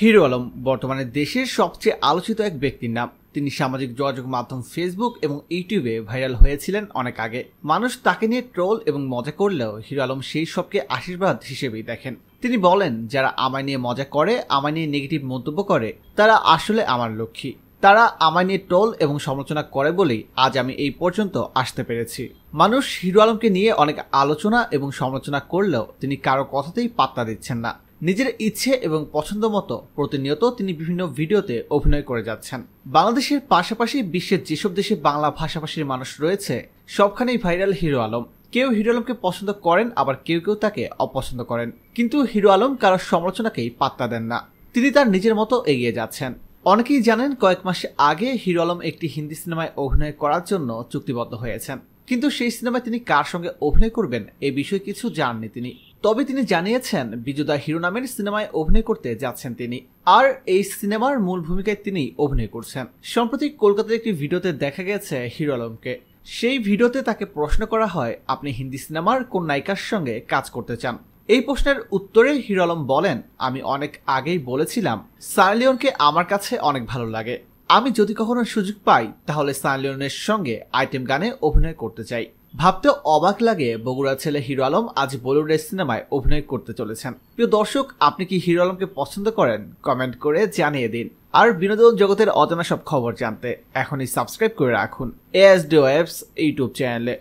Hero Alam বর্তমানে দেশের সবচেয়ে আলোচিত এক ব্যক্তির নাম। তিনি সামাজিক যোগাযোগ মাধ্যম ফেসবুক এবং ইউটিউবে ভাইরাল হয়েছিলেন অনেক আগে। মানুষ তাকে নিয়ে ট্রোল এবং মজা করলেও হিরো আলম সেই সবকে আশীর্বাদ হিসেবেই দেখেন। তিনি বলেন, যারা আমায় নিয়ে মজা করে, আমায় নিয়ে নেগেটিভ মন্তব্য করে, তারা আসলে আমার লক্ষ্মী। তারা আমায় নিয়ে ট্রোল এবং সমালোচনা করে বলেই আজ আমি এই পর্যন্ত আসতে পেরেছি। মানুষ হিরো আলমকে নিয়ে অনেক আলোচনা এবং সমালোচনা করলেও তিনি কারো কথাতেই পাত্তা দিচ্ছেন না। নিজের ইচ্ছে এবং পছন্দ মতো প্রতিনিয়ত তিনি বিভিন্ন ভিডিওতে অভিনয় করে যাচ্ছেন। বাংলাদেশের পাশাপাশি বিশ্বের যেসব দেশে বাংলা ভাষাভাষীর মানুষ রয়েছে, সবখানেই ভাইরাল হিরো আলম। কেউ হিরো আলমকে পছন্দ করেন, আবার কেউ কেউ তাকে অপছন্দ করেন, কিন্তু হিরো আলম কারোর সমালোচনাকেই পাত্তা দেন না। তিনি তার নিজের মতো এগিয়ে যাচ্ছেন। অনেকেই জানেন, কয়েক মাস আগে হিরো আলম একটি হিন্দি সিনেমায় অভিনয় করার জন্য চুক্তিবদ্ধ হয়েছেন, কিন্তু সেই সিনেমায় তিনি কার সঙ্গে অভিনয় করবেন এ বিষয়ে কিছু জাননি তিনি। তবে তিনি জানিয়েছেন বিজু দ্য হিরো নামের সিনেমায় অভিনয় করতে যাচ্ছেন তিনি, আর এই সিনেমার মূল ভূমিকায় তিনি অভিনয় করছেন। সম্প্রতি কলকাতার একটি ভিডিওতে দেখা গেছে হিরো আলমকে। সেই ভিডিওতে তাকে প্রশ্ন করা হয়, আপনি হিন্দি সিনেমার কোন নায়িকার সঙ্গে কাজ করতে চান? এই প্রশ্নের উত্তরে হিরো আলম বলেন, আমি অনেক আগেই বলেছিলাম সানি লিওনকে আমার কাছে অনেক ভালো লাগে। আমি যদি কখনো সুযোগ পাই তাহলে সানি লিওনের সঙ্গে আইটেম গানে অভিনয় করতে চাই। ভাবতে অবাক লাগে, বগুড়ার ছেলে হিরো আলম আজ বলিউডের সিনেমায় অভিনয় করতে চলেছেন। প্রিয় দর্শক, আপনি কি হিরো আলমকে পছন্দ করেন? কমেন্ট করে জানিয়ে দিন। আর বিনোদন জগতের অজানা সব খবর জানতে এখনই সাবস্ক্রাইব করে রাখুন ASD Waves ইউটিউব চ্যানেলে।